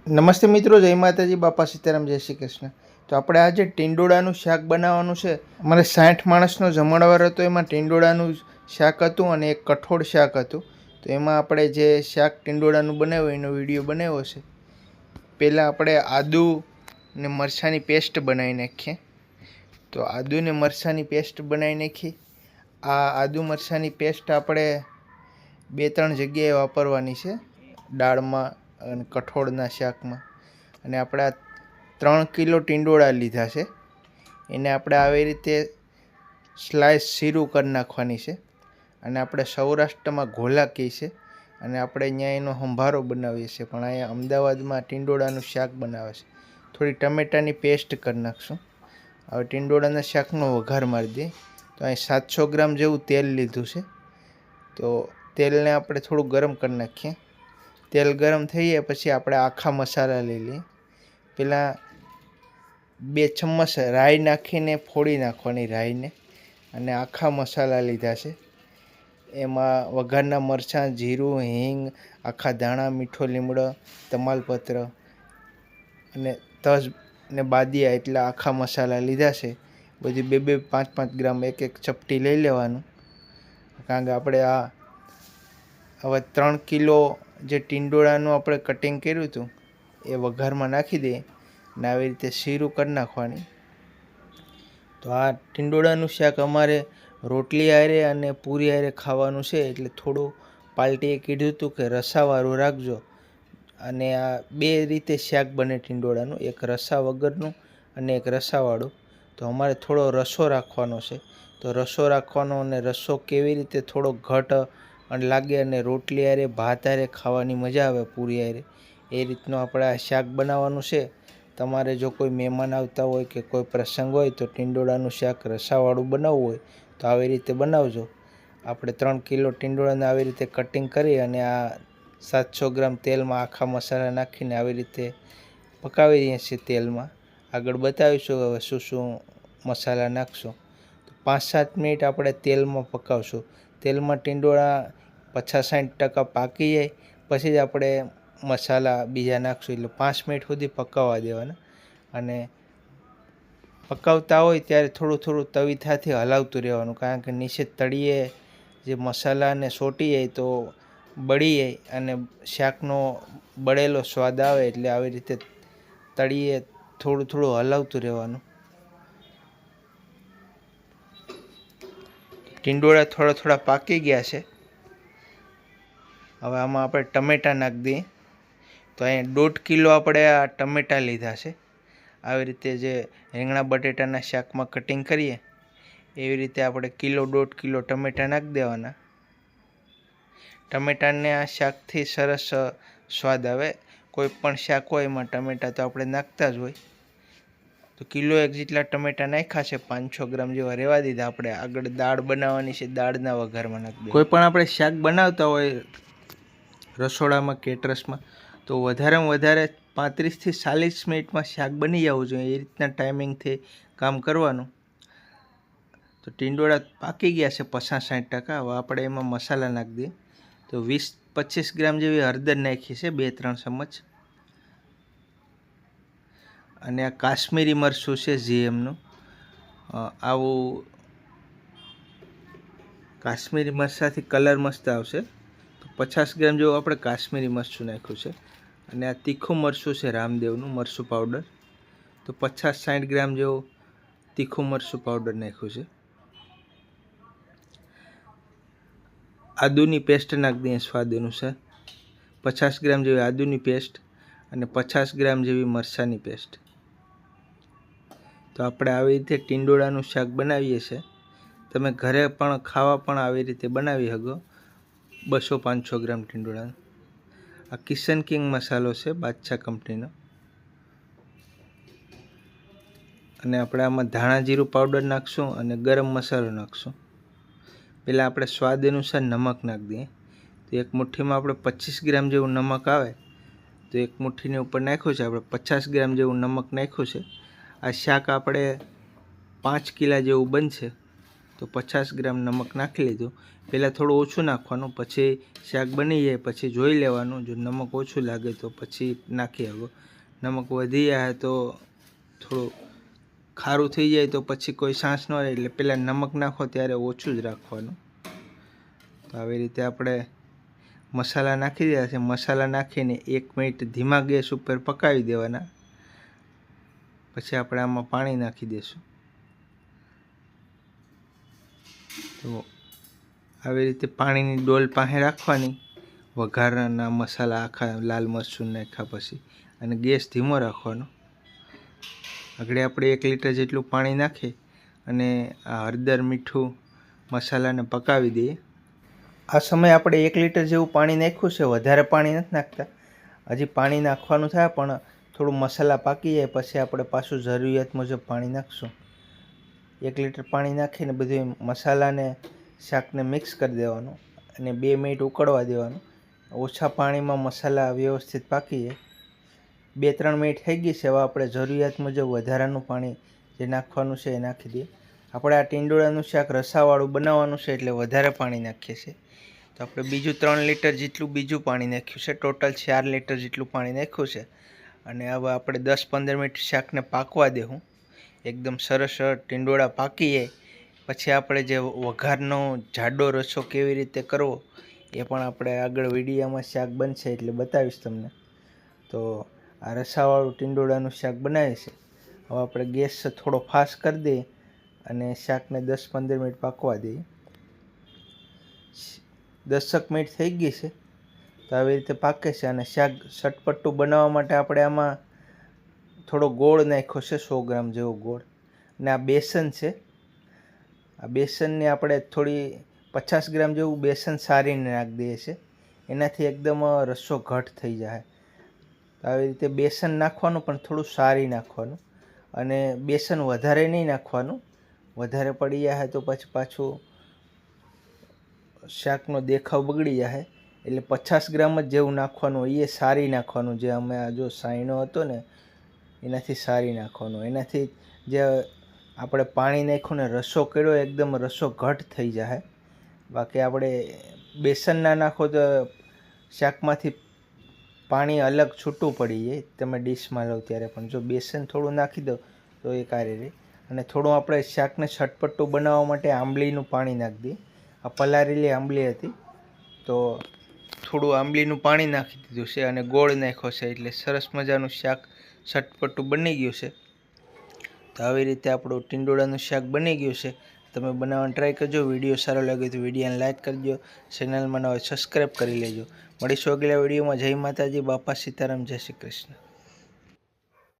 નમસ્તે મિત્રો, જય માતાજી, બાપા સીતારામ, જય શ્રી કૃષ્ણ. તો આપણે આજે ટીંડોળાનું શાક બનાવવાનું છે. અમારે 60 માણસનો જમણવાર હતો, એમાં ટીંડોળાનું શાક હતું અને એક કઠોળ શાક હતું. તો એમાં આપણે જે શાક ટીંડોળાનું બનાવ્યું એનો વિડીયો બનાવ્યો છે. પહેલાં આપણે આદુ ને મરચાંની પેસ્ટ બનાવી નાખીએ. તો આદુ ને મરચાંની પેસ્ટ બનાવી નાખી. આ આદુ મરચાંની પેસ્ટ આપણે 2-3 જગ્યાએ વાપરવાની છે, દાળમાં અને કઠોળના શાકમાં. અને આપણે આ 3 કિલો ટીંડોળા લીધા છે, એને આપણે આવી રીતે સ્લાઇસ શીરું કરી નાખવાની છે. અને આપણે સૌરાષ્ટ્રમાં ઘોલા કહે છે અને આપણે અહીંયા એનો સંભારો બનાવીએ છીએ, પણ અહીંયા અમદાવાદમાં ટીંડોળાનું શાક બનાવે છે. થોડી ટમેટાની પેસ્ટ કરી નાખશું. હવે ટીંડોળાના શાકનો વઘાર મારી દઈએ. તો અહીં 700 ગ્રામ જેવું તેલ લીધું છે. તો તેલને આપણે થોડું ગરમ કરી નાખીએ. તેલ ગરમ થઈ જાય પછી આપણે આખા મસાલા લઈ લઈએ. પહેલાં 2 ચમચ રાઈ નાખીને ફોડી નાખવાની રાઈને, અને આખા મસાલા લીધા છે. એમાં વઘારના મરચાં, જીરું, હિંગ, આખા ધાણા, મીઠો લીમડો, તમાલપત્ર અને તજ ને બાદિયા એટલા આખા મસાલા લીધા છે. બધી 2-5 ગ્રામ એક ચપટી લઈ લેવાનું, કારણ કે આપણે આ હવે 3 કિલો જે ટીંડોળાનું આપણે કટિંગ કર્યું હતું એ વઘારમાં નાખી દઈએ અને આવી રીતે શીરું કરી નાખવાની. તો આ ટીંડોળાનું શાક અમારે રોટલી હારે અને પૂરી હારે ખાવાનું છે, એટલે થોડું પાર્ટીએ કીધું હતું કે રસાવાળું રાખજો. અને આ 2 રીતે શાક બને ટીંડોળાનું, એક રસા વગરનું અને એક રસાવાળું. તો અમારે થોડો રસો રાખવાનો છે. તો રસો રાખવાનો, અને રસો કેવી રીતે થોડો ઘટ અને લાગે અને રોટલી હારે ભાત હારે ખાવાની મજા આવે પૂરી હારે, એ રીતનું આપણે આ શાક બનાવવાનું છે. તમારે જો કોઈ મહેમાન આવતા હોય કે કોઈ પ્રસંગ હોય તો ટીંડોળાનું શાક રસાવાળું બનાવવું હોય તો આવી રીતે બનાવજો. આપણે 3 કિલો ટીંડોળાને આવી રીતે કટિંગ કરી અને આ 700 ગ્રામ તેલમાં આખા મસાલા નાખીને આવી રીતે પકાવી દઈએ છીએ તેલમાં. આગળ બતાવીશું હવે શું શું મસાલા નાખશું. તો 5-7 મિનિટ આપણે તેલમાં પકાવશું. તેલમાં ટીંડોળા 50-60% પાકી જાય પછી જ આપણે મસાલા બીજા નાખશું. એટલે 5 મિનિટ સુધી પકાવવા દેવાના. અને પકાવતા હોય ત્યારે થોડું થોડું તવીથાથી હલાવતું રહેવાનું, કારણ કે નીચે તળીએ જે મસાલાને સોટી જાય તો બળી જાય અને શાકનો બળેલો સ્વાદ આવે. એટલે આવી રીતે તળીએ થોડું થોડું હલાવતું રહેવાનું. ટીંડોળા થોડા થોડા પાકી ગયા છે. હવે આમાં આપણે ટમેટાં નાખી દઈએ. તો અહીંયા 1.5 કિલો આપણે આ ટમેટાં લીધા છે. આવી રીતે જે રીંગણા બટેટાના શાકમાં કટિંગ કરીએ એવી રીતે આપણે 1.5 કિલો ટમેટાં નાખી દેવાના. ટમેટાને આ શાકથી સરસ સ્વાદ આવે. કોઈ પણ શાક હોય એમાં ટમેટાં તો આપણે નાખતા જ હોય. તો 1 કિલો જેટલા ટમેટાં નાખ્યા છે, 500 ગ્રામ જેવા રહેવા દીધા. આપણે આગળ દાળ બનાવવાની છે, દાળના વઘારમાં નાખી દઈએ. કોઈ પણ આપણે શાક બનાવતા હોય રસોડામાં કેટરસમાં, તો વધારેમાં વધારે 35 થી 40 મિનિટમાં શાક બની જવું જોઈએ. એ રીતના ટાઈમિંગથી કામ કરવાનું. તો ટીંડોળા પાકી ગયા છે 50-60%. હવે આપણે એમાં મસાલા નાખી દઈએ. તો 20-25 ગ્રામ જેવી હળદર નાખી છે, 2-3 ચમચ. અને આ કાશ્મીરી મરચું છે GMનું. આવું કાશ્મીરી મરચાંથી કલર મસ્ત આવશે. તો 50 ગ્રામ જેવું આપણે કાશ્મીરી મરચું નાખ્યું છે. અને આ તીખું મરચું છે રામદેવનું મરચું પાવડર. તો 50-60 ગ્રામ જેવું તીખું મરચું પાવડર નાખ્યું છે. આદુની પેસ્ટ નાખી દઈએ સ્વાદ અનુસાર. 50 ગ્રામ જેવી આદુની પેસ્ટ અને 50 ગ્રામ જેવી મરચાંની પેસ્ટ. તો આપણે આવી રીતે ટીંડોળાનું શાક બનાવીએ છીએ. તમે ઘરે પણ ખાવા પણ આવી રીતે બનાવી શકો. 200-500 ગ્રામ ટીંડોળાનું. આ કિચન કિંગ મસાલો છે બાદશાહ કંપનીનો. અને આપણે આમાં ધાણા જીરું પાવડર નાખશું અને ગરમ મસાલો નાખશું. પહેલાં આપણે સ્વાદ અનુસાર નમક નાખી દઈએ. તો એક મુઠ્ઠીમાં આપણે 25 ગ્રામ જેવું નમક આવે, તો એક મુઠ્ઠીની ઉપર નાખ્યું છે આપણે 50 ગ્રામ જેવું નમક નાખ્યું છે. આ શાક આપણે 5 કિલા જેવું બનશે. તો 50 ગ્રામ નમક નાખી લીધું. પહેલાં થોડું ઓછું નાખવાનું, પછી શાક બની જાય પછી જોઈ લેવાનું. જો નમક ઓછું લાગે તો પછી નાખી આવો. નમક વધી જાય તો થોડું ખારું થઈ જાય તો પછી કોઈ સાંસ ન રહે, એટલે પહેલાં નમક નાખો ત્યારે ઓછું જ રાખવાનું. તો આવી રીતે આપણે મસાલા નાખી દીધા છે. મસાલા નાખીને 1 મિનિટ ધીમા ગેસ ઉપર પકાવી દેવાના. પછી આપણે આમાં પાણી નાખી દઈશું. તો આવી રીતે પાણીની ડોલ પાસે રાખવાની. વઘારના મસાલા આખા લાલ મરચું નાખ્યા પછી, અને ગેસ ધીમો રાખવાનો. આગળ આપણે 1 લીટર જેટલું પાણી નાખી અને આ હળદર, મીઠું, મસાલાને પકાવી દઈએ. આ સમયે આપણે 1 લીટર જેવું પાણી નાખ્યું છે, વધારે પાણી નથી નાખતા. હજી પાણી નાખવાનું થાય પણ થોડું મસાલા પાકી જાય પછી આપણે પાછું જરૂરિયાત મુજબ પાણી નાખશું. 1 લીટર પાણી નાખીને બધું મસાલાને શાકને મિક્સ કરી દેવાનું અને 2 મિનિટ ઉકળવા દેવાનું. ઓછા પાણીમાં મસાલા વ્યવસ્થિત પાકી જાય. 2-3 મિનિટ થઈ ગઈ છે. હવે આપણે જરૂરિયાત મુજબ વધારાનું પાણી જે નાખવાનું છે એ નાખી દઈએ. આપણે આ ટીંડોળાનું શાક રસાવાળું બનાવવાનું છે એટલે વધારે પાણી નાખીએ છીએ. તો આપણે બીજું 3 લીટર જેટલું બીજું પાણી નાખ્યું છે. ટોટલ 4 લીટર જેટલું પાણી નાખ્યું છે. અને હવે આપણે 10-15 મિનિટ શાકને પાકવા દેવું. એકદમ સરસ ટીંડોળા પાકી જાય પછી આપણે જે વઘારનો જાડો રસો કેવી રીતે કરવો એ પણ આપણે આગળ વિડીયોમાં શાક બનશે એટલે બતાવીશ તમને. તો આ રસાવાળું ટીંડોળાનું શાક બનાવે છે. હવે આપણે ગેસ થોડો ફાસ્ટ કરી દઈએ અને શાકને 10-15 મિનિટ પાકવા દઈએ. 10 મિનિટ થઈ ગઈ છે. તો આવી રીતે પાકે છે. અને શાક ચટપટું બનાવવા માટે આપણે આમાં થોડો ગોળ નાખ્યો છે, 100 ગ્રામ જેવો ગોળ. અને આ બેસન છે. આ બેસનને આપણે થોડી 50 ગ્રામ જેવું બેસન સારીને નાખી દઈએ છીએ. એનાથી એકદમ રસો ઘટ થઈ જાય. તો આવી રીતે બેસન નાખવાનું પણ થોડું સારી નાખવાનું. અને બેસન વધારે નહીં નાખવાનું, વધારે પડી જાય તો પછી પાછું શાકનો દેખાવ બગડી જાય. એટલે 50 ગ્રામ જ જેવું નાખવાનું હોય એ સારી નાખવાનું. જે અમે આ જો સાઈનો હતો ને એનાથી સારી નાખવાનું. એનાથી જે આપણે પાણી નાખ્યું ને રસો કર્યો એકદમ રસો ઘટ થઈ જાય. બાકી આપણે બેસન ના નાખો તો શાકમાંથી પાણી અલગ છૂટું પડી જાય તમે ડીશમાં લો ત્યારે. પણ જો બેસન થોડું નાખી દો તો એ કાઢી રહે. અને થોડું આપણે શાકને ચટપટું બનાવવા માટે આંબલીનું પાણી નાખી દઈએ. આ પલાળેલી આંબલી હતી તો થોડું આંબલીનું પાણી નાખી દીધું છે અને ગોળ નાખ્યો છે એટલે સરસ મજાનું શાક ચટપટું બની ગયું છે. તો આવી રીતે આપણું ટીંડોળાનું શાક બની ગયું છે. તમે બનાવવાની ટ્રાય કરજો. વિડીયો સારો લાગે તો વિડીયોને લાઇક કરજો. ચેનલમાં નવા સબસ્ક્રાઈબ કરી લેજો. મળીશું અગલા વિડીયોમાં. જય માતાજી, બાપા સીતારામ, જય શ્રી કૃષ્ણ.